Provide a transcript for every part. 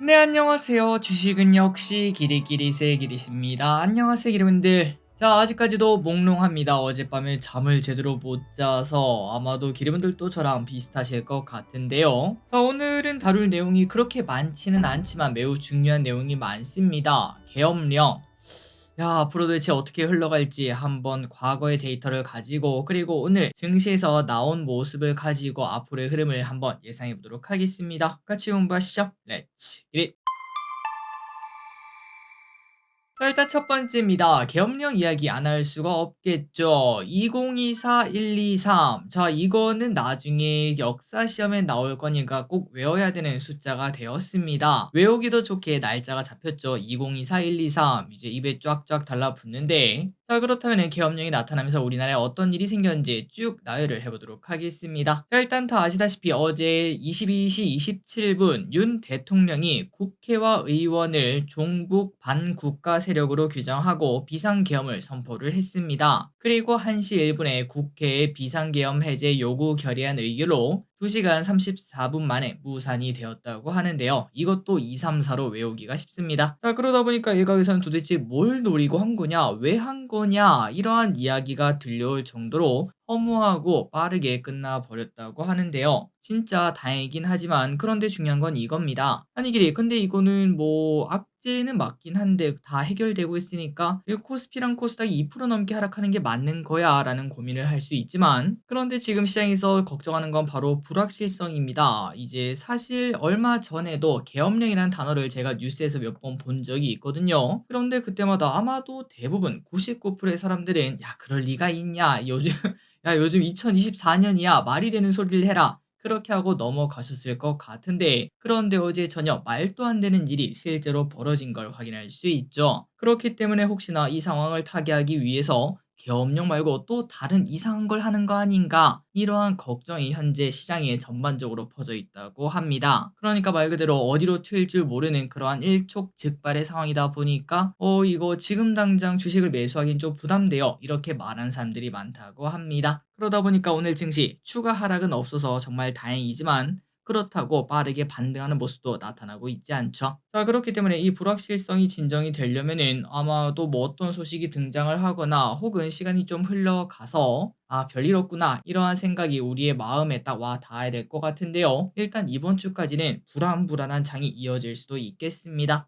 네, 안녕하세요. 주식은 역시 기리기리 새기리십니다. 안녕하세요, 기리분들. 자, 아직까지도 몽롱합니다. 어젯밤에 잠을 제대로 못 자서 아마도 기리분들도 저랑 비슷하실 것 같은데요. 자, 오늘은 다룰 내용이 그렇게 많지는 않지만 매우 중요한 내용이 많습니다. 계엄령. 야, 앞으로 도대체 어떻게 흘러갈지 한번 과거의 데이터를 가지고 그리고 오늘 증시에서 나온 모습을 가지고 앞으로의 흐름을 한번 예상해 보도록 하겠습니다. 같이 공부하시죠. 렛츠 기릿! 자, 일단 첫 번째입니다. 계엄령 이야기 안 할 수가 없겠죠. 2024-123. 자, 이거는 나중에 역사 시험에 나올 거니까 꼭 외워야 되는 숫자가 되었습니다. 외우기도 좋게 날짜가 잡혔죠. 2024-123. 이제 입에 쫙쫙 달라붙는데. 자, 그렇다면 계엄령이 나타나면서 우리나라에 어떤 일이 생겼는지 쭉 나열을 해보도록 하겠습니다. 자, 일단 다 아시다시피 어제 22시 27분 윤 대통령이 국회와 의원을 종북 반국가 세력으로 규정하고 비상계엄을 선포를 했습니다. 그리고 1시 1분에 국회의 비상계엄 해제 요구 결의안 의결로 2시간 34분 만에 무산이 되었다고 하는데요. 이것도 2, 3, 4로 외우기가 쉽습니다. 자, 그러다 보니까 일각에서는 도대체 뭘 노리고 한 거냐, 왜 한 거냐, 이러한 이야기가 들려올 정도로 허무하고 빠르게 끝나버렸다고 하는데요. 진짜 다행이긴 하지만 그런데 중요한 건 이겁니다. 아니 길이 근데 이거는 뭐 악재는 맞긴 한데 다 해결되고 있으니까 이 코스피랑 코스닥이 2% 넘게 하락하는 게 맞는 거야 라는 고민을 할 수 있지만 그런데 지금 시장에서 걱정하는 건 바로 불확실성입니다. 이제 사실 얼마 전에도 계엄령이라는 단어를 제가 뉴스에서 몇 번 본 적이 있거든요. 그런데 그때마다 아마도 대부분 99%의 사람들은 야 그럴 리가 있냐 요즘 야 요즘 2024년이야 말이 되는 소리를 해라 그렇게 하고 넘어가셨을 것 같은데 그런데 어제 전혀 말도 안 되는 일이 실제로 벌어진 걸 확인할 수 있죠. 그렇기 때문에 혹시나 이 상황을 타개하기 위해서 계엄령 말고 또 다른 이상한 걸 하는 거 아닌가 이러한 걱정이 현재 시장에 전반적으로 퍼져 있다고 합니다. 그러니까 말 그대로 어디로 튈 줄 모르는 그러한 일촉즉발의 상황이다 보니까 이거 지금 당장 주식을 매수하기는 좀 부담돼요 이렇게 말하는 사람들이 많다고 합니다. 그러다 보니까 오늘 증시 추가 하락은 없어서 정말 다행이지만 그렇다고 빠르게 반등하는 모습도 나타나고 있지 않죠. 자, 그렇기 때문에 이 불확실성이 진정이 되려면은 아마도 뭐 어떤 소식이 등장을 하거나 혹은 시간이 좀 흘러가서 아, 별일 없구나. 이러한 생각이 우리의 마음에 딱 와 닿아야 될 것 같은데요. 일단 이번 주까지는 불안불안한 장이 이어질 수도 있겠습니다.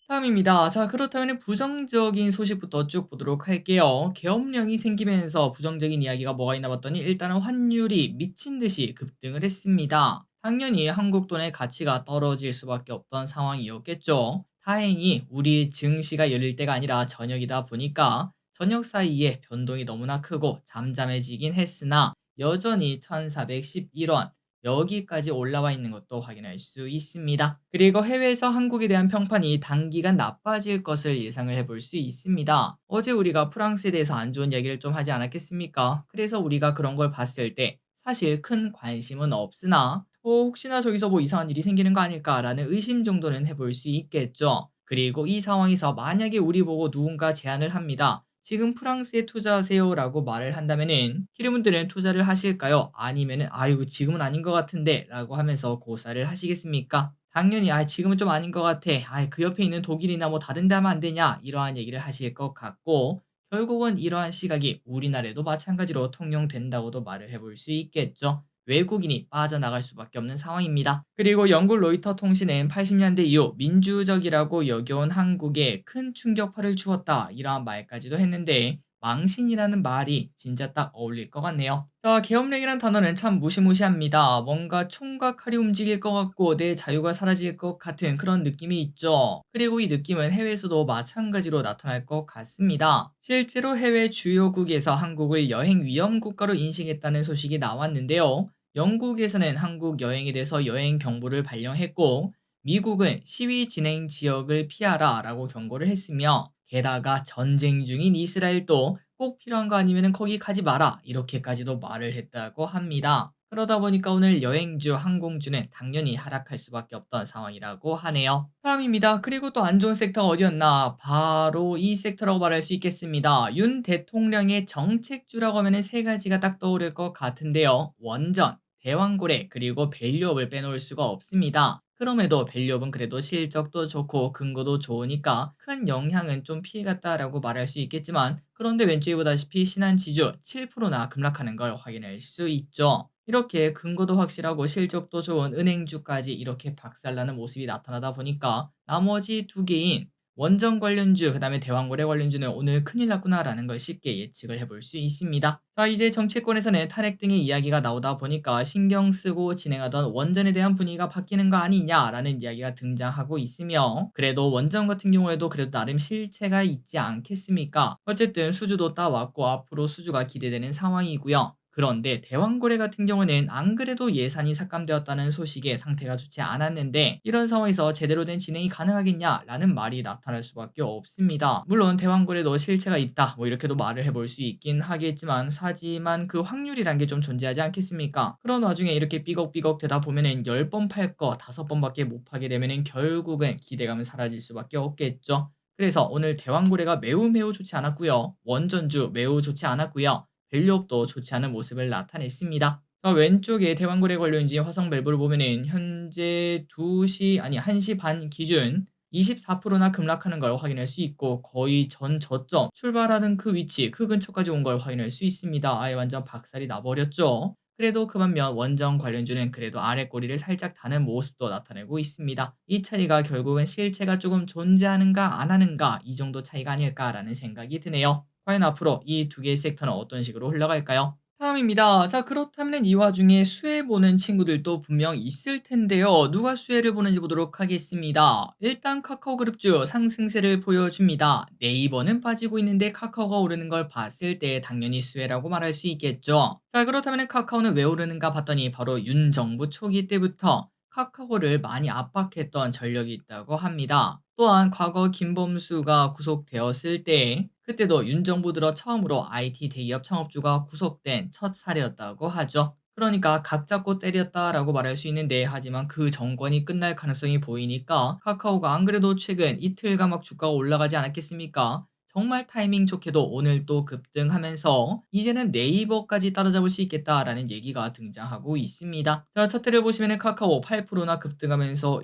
다음입니다. 자, 그렇다면 부정적인 소식부터 쭉 보도록 할게요. 계엄령이 생기면서 부정적인 이야기가 뭐가 있나 봤더니 일단은 환율이 미친 듯이 급등을 했습니다. 당연히 한국 돈의 가치가 떨어질 수밖에 없던 상황이었겠죠. 다행히 우리 증시가 열릴 때가 아니라 저녁이다 보니까 저녁 사이에 변동이 너무나 크고 잠잠해지긴 했으나 여전히 1411원 여기까지 올라와 있는 것도 확인할 수 있습니다. 그리고 해외에서 한국에 대한 평판이 단기간 나빠질 것을 예상을 해볼 수 있습니다. 어제 우리가 프랑스에 대해서 안 좋은 이야기를 좀 하지 않았겠습니까? 그래서 우리가 그런 걸 봤을 때 사실 큰 관심은 없으나 혹시나 저기서 뭐 이상한 일이 생기는 거 아닐까라는 의심 정도는 해볼 수 있겠죠. 그리고 이 상황에서 만약에 우리 보고 누군가 제안을 합니다. 지금 프랑스에 투자하세요라고 말을 한다면은 키르분들은 투자를 하실까요? 아니면은 아유 지금은 아닌 것 같은데라고 하면서 고사를 하시겠습니까? 당연히 아 지금은 좀 아닌 것 같아. 아 그 옆에 있는 독일이나 뭐 다른 데 하면 안 되냐 이러한 얘기를 하실 것 같고 결국은 이러한 시각이 우리나라에도 마찬가지로 통용된다고도 말을 해볼 수 있겠죠. 외국인이 빠져나갈 수밖에 없는 상황입니다. 그리고 영국 로이터 통신은 80년대 이후 민주적이라고 여겨온 한국에 큰 충격파를 주었다 이러한 말까지도 했는데 망신이라는 말이 진짜 딱 어울릴 것 같네요. 자, 계엄령이란 단어는 참 무시무시합니다. 뭔가 총과 칼이 움직일 것 같고 내 자유가 사라질 것 같은 그런 느낌이 있죠. 그리고 이 느낌은 해외에서도 마찬가지로 나타날 것 같습니다. 실제로 해외 주요국에서 한국을 여행 위험 국가로 인식했다는 소식이 나왔는데요. 영국에서는 한국 여행에 대해서 여행 경보를 발령했고 미국은 시위 진행 지역을 피하라 라고 경고를 했으며 게다가 전쟁 중인 이스라엘도 꼭 필요한 거 아니면 거기 가지 마라 이렇게까지도 말을 했다고 합니다. 그러다 보니까 오늘 여행주, 항공주는 당연히 하락할 수밖에 없던 상황이라고 하네요. 다음입니다. 그리고 또 안 좋은 섹터가 어디였나? 바로 이 섹터라고 말할 수 있겠습니다. 윤 대통령의 정책주라고 하면 세 가지가 딱 떠오를 것 같은데요. 원전, 대왕고래, 그리고 밸류업을 빼놓을 수가 없습니다. 그럼에도 밸류업은 그래도 실적도 좋고 근거도 좋으니까 큰 영향은 좀 피해갔다라고 말할 수 있겠지만, 그런데 왼쪽에 보다시피 신한지주 7%나 급락하는 걸 확인할 수 있죠. 이렇게 근거도 확실하고 실적도 좋은 은행주까지 이렇게 박살나는 모습이 나타나다 보니까 나머지 두 개인 원전 관련주, 그다음에 대왕거래 관련주는 오늘 큰일 났구나라는 걸 쉽게 예측을 해볼 수 있습니다. 자, 이제 정치권에서는 탄핵 등의 이야기가 나오다 보니까 신경 쓰고 진행하던 원전에 대한 분위기가 바뀌는 거 아니냐라는 이야기가 등장하고 있으며, 그래도 원전 같은 경우에도 그래도 나름 실체가 있지 않겠습니까? 어쨌든 수주도 따왔고 앞으로 수주가 기대되는 상황이고요. 그런데 대왕거래 같은 경우는 안 그래도 예산이 삭감되었다는 소식에 상태가 좋지 않았는데, 이런 상황에서 제대로 된 진행이 가능하겠냐라는 말이 나타날 수밖에 없습니다. 물론 대왕거래도 실체가 있다 뭐 이렇게도 말을 해볼 수 있긴 하겠지만, 하지만 그 확률이란 게 좀 존재하지 않겠습니까? 그런 와중에 이렇게 삐걱삐걱 되다 보면은 10번 팔 거 5번밖에 못 파게 되면은 결국은 기대감은 사라질 수밖에 없겠죠. 그래서 오늘 대왕거래가 매우 매우 좋지 않았고요. 원전주 매우 좋지 않았고요. 밸류업도 좋지 않은 모습을 나타냈습니다. 왼쪽에 대왕거래 관련주인 화성밸브를 보면은 현재 2시 아니 1시 반 기준 24%나 급락하는 걸 확인할 수 있고, 거의 전 저점 출발하는 그 위치 그 근처까지 온 걸 확인할 수 있습니다. 아예 완전 박살이 나버렸죠. 그래도 그 반면 원전 관련주는 그래도 아래 꼬리를 살짝 다는 모습도 나타내고 있습니다. 이 차이가 결국은 실체가 조금 존재하는가 안 하는가, 이 정도 차이가 아닐까라는 생각이 드네요. 과연 앞으로 이 두 개의 섹터는 어떤 식으로 흘러갈까요? 다음입니다. 자, 그렇다면 이 와중에 수혜 보는 친구들도 분명 있을 텐데요. 누가 수혜를 보는지 보도록 하겠습니다. 일단 카카오그룹주 상승세를 보여줍니다. 네이버는 빠지고 있는데 카카오가 오르는 걸 봤을 때 당연히 수혜라고 말할 수 있겠죠. 자, 그렇다면 카카오는 왜 오르는가 봤더니 바로 윤 정부 초기 때부터 카카오를 많이 압박했던 전력이 있다고 합니다. 또한 과거 김범수가 구속되었을 때 그때도 윤 정부 들어 처음으로 IT 대기업 창업주가 구속된 첫 사례였다고 하죠. 그러니까 각 잡고 때렸다라고 말할 수 있는데, 하지만 그 정권이 끝날 가능성이 보이니까 카카오가 안 그래도 최근 이틀간 막 주가가 올라가지 않았겠습니까? 정말 타이밍 좋게도 오늘 또 급등하면서 이제는 네이버까지 따라잡을 수 있겠다라는 얘기가 등장하고 있습니다. 자, 차트를 보시면 카카오 8%나 급등하면서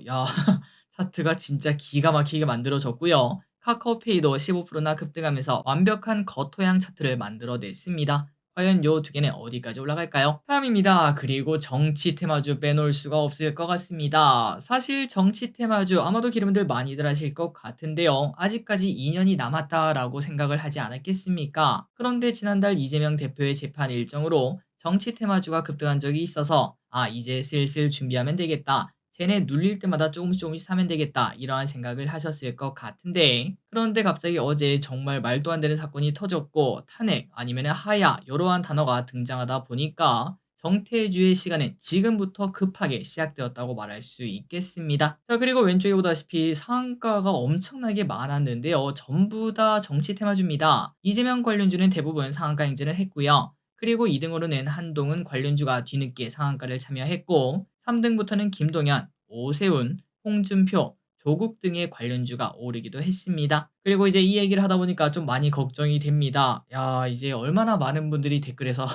차트가 진짜 기가 막히게 만들어졌고요. 카카오페이도 15%나 급등하면서 완벽한 겉토양 차트를 만들어냈습니다. 과연 요 두 개는 어디까지 올라갈까요? 다음입니다. 그리고 정치 테마주 빼놓을 수가 없을 것 같습니다. 사실 정치 테마주 아마도 기름들 많이들 하실 것 같은데요. 아직까지 2년이 남았다라고 생각을 하지 않았겠습니까? 그런데 지난달 이재명 대표의 재판 일정으로 정치 테마주가 급등한 적이 있어서, 이제 슬슬 준비하면 되겠다. 쟤네 눌릴 때마다 조금씩 조금씩 사면 되겠다, 이러한 생각을 하셨을 것 같은데, 그런데 갑자기 어제 정말 말도 안 되는 사건이 터졌고 탄핵 아니면 하야 이러한 단어가 등장하다 보니까 정태주의 시간은 지금부터 급하게 시작되었다고 말할 수 있겠습니다. 자, 그리고 왼쪽에 보다시피 상한가가 엄청나게 많았는데요. 전부 다 정치 테마주입니다. 이재명 관련주는 대부분 상한가 행진을 했고요. 그리고 2등으로는 한동훈 관련주가 뒤늦게 상한가를 참여했고, 3등부터는 김동연, 오세훈, 홍준표, 조국 등의 관련주가 오르기도 했습니다. 그리고 이제 이 얘기를 하다 보니까 좀 많이 걱정이 됩니다. 야, 이제 얼마나 많은 분들이 댓글에서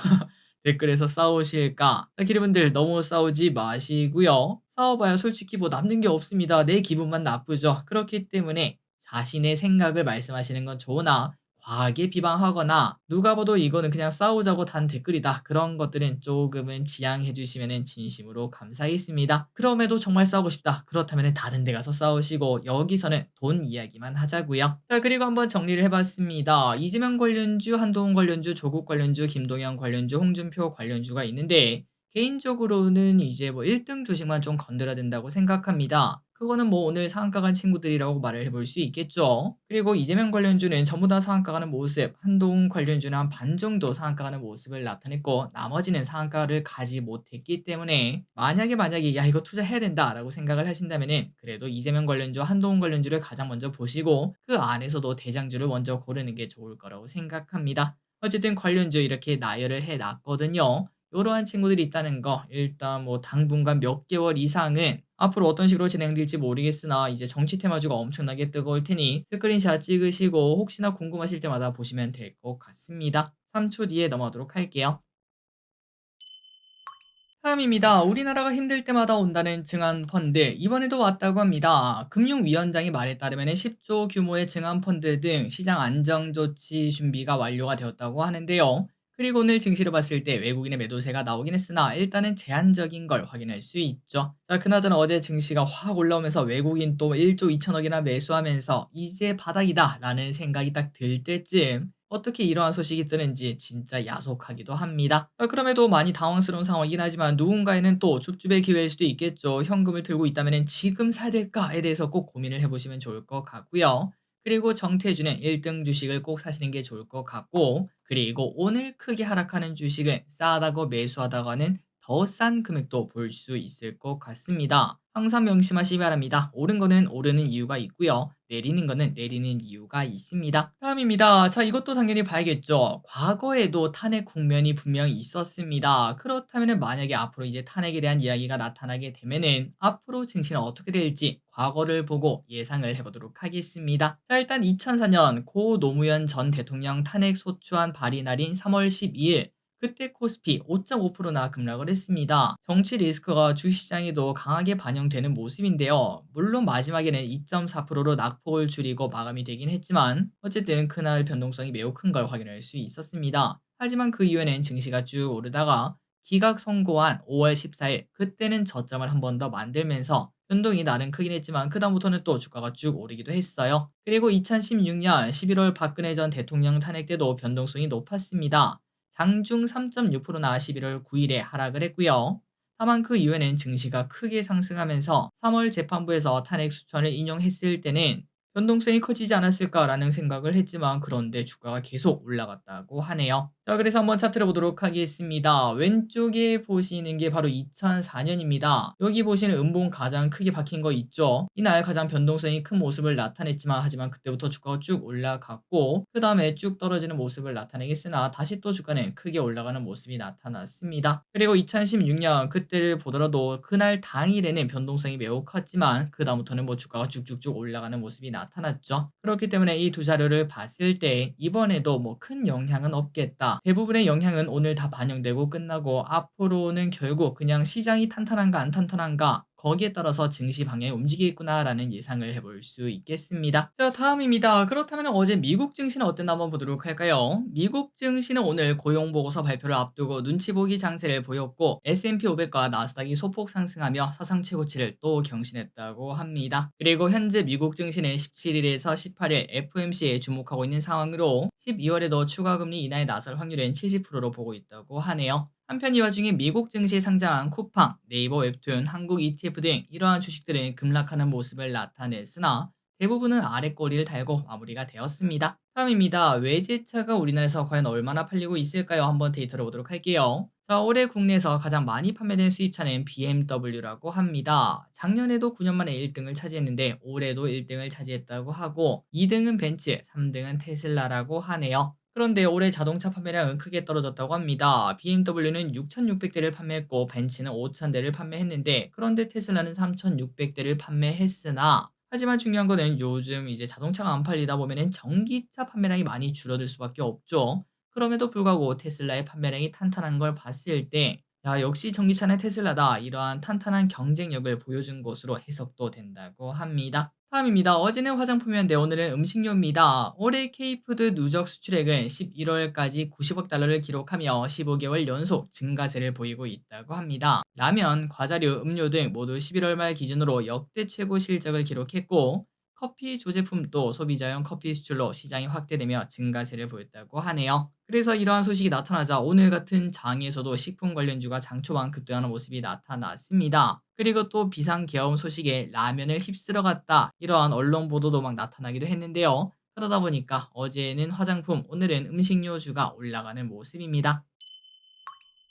댓글에서 싸우실까? 기르분들 너무 싸우지 마시고요. 싸워봐야 솔직히 뭐 남는 게 없습니다. 내 기분만 나쁘죠. 그렇기 때문에 자신의 생각을 말씀하시는 건 좋으나 과하게 비방하거나 누가 봐도 이거는 그냥 싸우자고 단 댓글이다, 그런 것들은 조금은 지양해 주시면 진심으로 감사하겠습니다. 그럼에도 정말 싸우고 싶다, 그렇다면 다른 데 가서 싸우시고 여기서는 돈 이야기만 하자고요. 자, 그리고 한번 정리를 해봤습니다. 이재명 관련주, 한동훈 관련주, 조국 관련주, 김동연 관련주, 홍준표 관련주가 있는데, 개인적으로는 이제 뭐 1등 주식만 좀 건드려야 된다고 생각합니다. 그거는 뭐 오늘 상한가 간 친구들이라고 말을 해볼 수 있겠죠. 그리고 이재명 관련주는 전부 다 상한가 가는 모습, 한동훈 관련주는 한 반 정도 상한가 가는 모습을 나타냈고, 나머지는 상한가를 가지 못했기 때문에 만약에 야 이거 투자해야 된다라고 생각을 하신다면은 그래도 이재명 관련주, 한동훈 관련주를 가장 먼저 보시고 그 안에서도 대장주를 먼저 고르는 게 좋을 거라고 생각합니다. 어쨌든 관련주 이렇게 나열을 해놨거든요. 이러한 친구들이 있다는 거, 일단 뭐 당분간 몇 개월 이상은 앞으로 어떤 식으로 진행될지 모르겠으나 이제 정치 테마주가 엄청나게 뜨거울 테니 스크린샷 찍으시고 혹시나 궁금하실 때마다 보시면 될 것 같습니다. 3초 뒤에 넘어가도록 할게요. 다음입니다. 우리나라가 힘들 때마다 온다는 증안펀드, 이번에도 왔다고 합니다. 금융위원장이 말에 따르면 10조 규모의 증안펀드 등 시장 안정 조치 준비가 완료가 되었다고 하는데요. 그리고 오늘 증시를 봤을 때 외국인의 매도세가 나오긴 했으나 일단은 제한적인 걸 확인할 수 있죠. 자, 그나저나 어제 증시가 확 올라오면서 외국인 또 1조 2천억이나 매수하면서 이제 바닥이다 라는 생각이 딱 들 때쯤 어떻게 이러한 소식이 뜨는지 진짜 야속하기도 합니다. 그럼에도 많이 당황스러운 상황이긴 하지만 누군가에는 또 줍줍의 기회일 수도 있겠죠. 현금을 들고 있다면 지금 사야 될까에 대해서 꼭 고민을 해보시면 좋을 것 같고요. 그리고 정태준의 1등 주식을 꼭 사시는 게 좋을 것 같고, 그리고 오늘 크게 하락하는 주식은 싸다고 매수하다가는 더 싼 금액도 볼 수 있을 것 같습니다. 항상 명심하시기 바랍니다. 오른 거는 오르는 이유가 있고요. 내리는 거는 내리는 이유가 있습니다. 다음입니다. 자, 이것도 당연히 봐야겠죠. 과거에도 탄핵 국면이 분명히 있었습니다. 그렇다면 만약에 앞으로 이제 탄핵에 대한 이야기가 나타나게 되면은 앞으로 증시는 어떻게 될지 과거를 보고 예상을 해보도록 하겠습니다. 자, 일단 2004년 고 노무현 전 대통령 탄핵 소추안 발의 날인 3월 12일, 그때 코스피 5.5%나 급락을 했습니다. 정치 리스크가 주시장에도 강하게 반영되는 모습인데요. 물론 마지막에는 2.4%로 낙폭을 줄이고 마감이 되긴 했지만 어쨌든 그날 변동성이 매우 큰 걸 확인할 수 있었습니다. 하지만 그 이후에는 증시가 쭉 오르다가 기각 선고한 5월 14일, 그때는 저점을 한 번 더 만들면서 변동이 나름 크긴 했지만 그다음부터는 또 주가가 쭉 오르기도 했어요. 그리고 2016년 11월 박근혜 전 대통령 탄핵 때도 변동성이 높았습니다. 장중 3.6%나 11월 9일에 하락을 했고요. 다만 그 이후에는 증시가 크게 상승하면서 3월 재판부에서 탄핵 수천을 인용했을 때는 변동성이 커지지 않았을까라는 생각을 했지만 그런데 주가가 계속 올라갔다고 하네요. 자, 그래서 한번 차트를 보도록 하겠습니다. 왼쪽에 보시는 게 바로 2004년입니다. 여기 보시는 음봉 가장 크게 박힌 거 있죠. 이날 가장 변동성이 큰 모습을 나타냈지만 하지만 그때부터 주가가 쭉 올라갔고 그 다음에 쭉 떨어지는 모습을 나타내겠으나 다시 또 주가는 크게 올라가는 모습이 나타났습니다. 그리고 2016년 그때를 보더라도 그날 당일에는 변동성이 매우 컸지만 그 다음부터는 뭐 주가가 쭉쭉쭉 올라가는 모습이 나타났죠. 그렇기 때문에 이 두 자료를 봤을 때 이번에도 뭐 큰 영향은 없겠다. 대부분의 영향은 오늘 다 반영되고 끝나고 앞으로는 결국 그냥 시장이 탄탄한가 안 탄탄한가 거기에 따라서 증시 방향이 움직이겠구나라는 예상을 해볼 수 있겠습니다. 자, 다음입니다. 그렇다면 어제 미국 증시는 어땠나 한번 보도록 할까요? 미국 증시는 오늘 고용 보고서 발표를 앞두고 눈치 보기 장세를 보였고 S&P 500과 나스닥이 소폭 상승하며 사상 최고치를 또 경신했다고 합니다. 그리고 현재 미국 증시는 17일에서 18일 FOMC에 주목하고 있는 상황으로 12월에도 추가 금리 인하에 나설 확률은 70%로 보고 있다고 하네요. 한편 이 와중에 미국 증시에 상장한 쿠팡, 네이버 웹툰, 한국 ETF 등 이러한 주식들은 급락하는 모습을 나타냈으나 대부분은 아랫꼬리를 달고 마무리가 되었습니다. 다음입니다. 외제차가 우리나라에서 과연 얼마나 팔리고 있을까요? 한번 데이터를 보도록 할게요. 자, 올해 국내에서 가장 많이 판매된 수입차는 BMW라고 합니다. 작년에도 9년 만에 1등을 차지했는데 올해도 1등을 차지했다고 하고 2등은 벤츠, 3등은 테슬라라고 하네요. 그런데 올해 자동차 판매량은 크게 떨어졌다고 합니다. BMW는 6,600대를 판매했고 벤츠는 5,000대를 판매했는데 그런데 테슬라는 3,600대를 판매했으나 하지만 중요한 거는 요즘 이제 자동차가 안 팔리다 보면은 전기차 판매량이 많이 줄어들 수밖에 없죠. 그럼에도 불구하고 테슬라의 판매량이 탄탄한 걸 봤을 때 야, 역시 전기차는 테슬라다. 이러한 탄탄한 경쟁력을 보여준 것으로 해석도 된다고 합니다. 다음입니다. 어제는 화장품이었는데 오늘은 음식료입니다. 올해 K푸드 누적 수출액은 11월까지 90억 달러를 기록하며 15개월 연속 증가세를 보이고 있다고 합니다. 라면, 과자류, 음료 등 모두 11월 말 기준으로 역대 최고 실적을 기록했고 커피 조제품도 소비자용 커피 수출로 시장이 확대되며 증가세를 보였다고 하네요. 그래서 이러한 소식이 나타나자 오늘 같은 장에서도 식품 관련주가 장초반 급등하는 모습이 나타났습니다. 그리고 또 비상계엄 소식에 라면을 휩쓸어 갔다 이러한 언론 보도도 막 나타나기도 했는데요. 그러다 보니까 어제는 화장품, 오늘은 음식료주가 올라가는 모습입니다.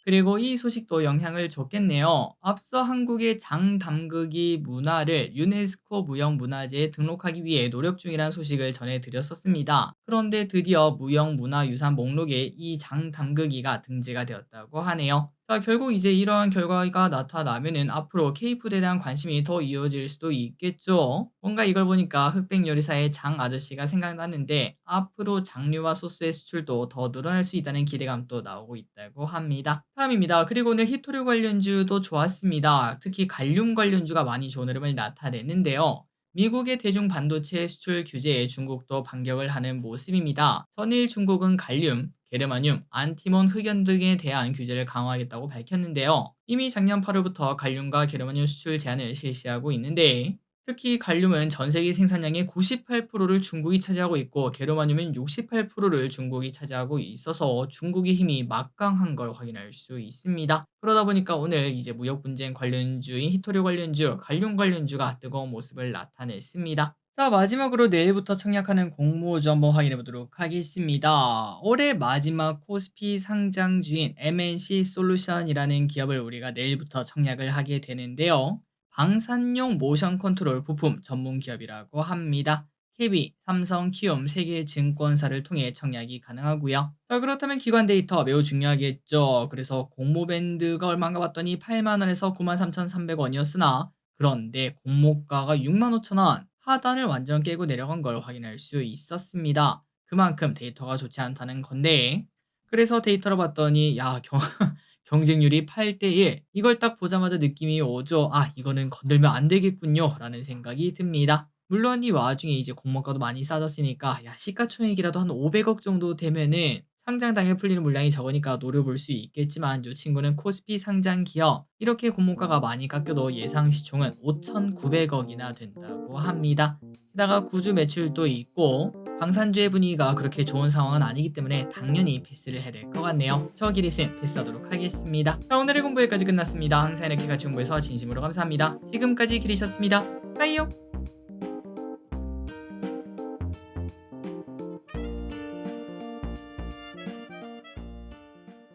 그리고 이 소식도 영향을 줬겠네요. 앞서 한국의 장담그기 문화를 유네스코 무형문화재에 등록하기 위해 노력 중이라는 소식을 전해드렸었습니다. 그런데 드디어 무형문화유산 목록에 이 장담그기가 등재가 되었다고 하네요. 자, 결국 이제 이러한 결과가 나타나면은 앞으로 K푸드에 대한 관심이 더 이어질 수도 있겠죠. 뭔가 이걸 보니까 흑백 요리사의 장 아저씨가 생각났는데 앞으로 장류와 소스의 수출도 더 늘어날 수 있다는 기대감도 나오고 있다고 합니다. 다음입니다. 그리고 오늘 히토류 관련주도 좋았습니다. 특히 갈륨 관련주가 많이 좋은 흐름을 나타냈는데요. 미국의 대중 반도체 수출 규제에 중국도 반격을 하는 모습입니다. 선일 중국은 갈륨, 게르마늄, 안티몬, 흑연 등에 대한 규제를 강화하겠다고 밝혔는데요. 이미 작년 8월부터 갈륨과 게르마늄 수출 제한을 실시하고 있는데 특히 갈륨은 전 세계 생산량의 98%를 중국이 차지하고 있고 게르마늄은 68%를 중국이 차지하고 있어서 중국의 힘이 막강한 걸 확인할 수 있습니다. 그러다 보니까 오늘 이제 무역 분쟁 관련주인 히토류 관련주, 갈륨 관련주가 뜨거운 모습을 나타냈습니다. 자, 마지막으로 내일부터 청약하는 공모주 한번 확인해 보도록 하겠습니다. 올해 마지막 코스피 상장주인 MNC 솔루션이라는 기업을 우리가 내일부터 청약을 하게 되는데요. 방산용 모션 컨트롤 부품 전문 기업이라고 합니다. KB, 삼성, 키움 3개 증권사를 통해 청약이 가능하고요. 자, 그렇다면 기관 데이터 매우 중요하겠죠. 그래서 공모 밴드가 얼마인가 봤더니 8만 원에서 93,300원이었으나 그런데 공모가가 65,000원, 하단을 완전 깨고 내려간 걸 확인할 수 있었습니다. 그만큼 데이터가 좋지 않다는 건데 그래서 데이터를 봤더니 경쟁률이 8대1, 이걸 딱 보자마자 느낌이 오죠. '아, 이거는 건들면 안 되겠군요.' 라는 생각이 듭니다. 물론 이 와중에 이제 공모가도 많이 싸졌으니까 시가총액이라도 한 500억 정도 되면은 상장 당일 풀리는 물량이 적으니까 노려볼 수 있겠지만 요 친구는 코스피 상장 기업, 이렇게 공모가가 많이 깎여도 예상 시총은 5,900억이나 된다고 합니다. 게다가 구주 매출도 있고 방산주의 분위기가 그렇게 좋은 상황은 아니기 때문에 당연히 패스를 해야 될 것 같네요. 저 기리슨 패스하도록 하겠습니다. 자, 오늘의 공부 여기까지 끝났습니다. 항상 이렇게 같이 공부해서 진심으로 감사합니다. 지금까지 기리셨습니다. 빠이요.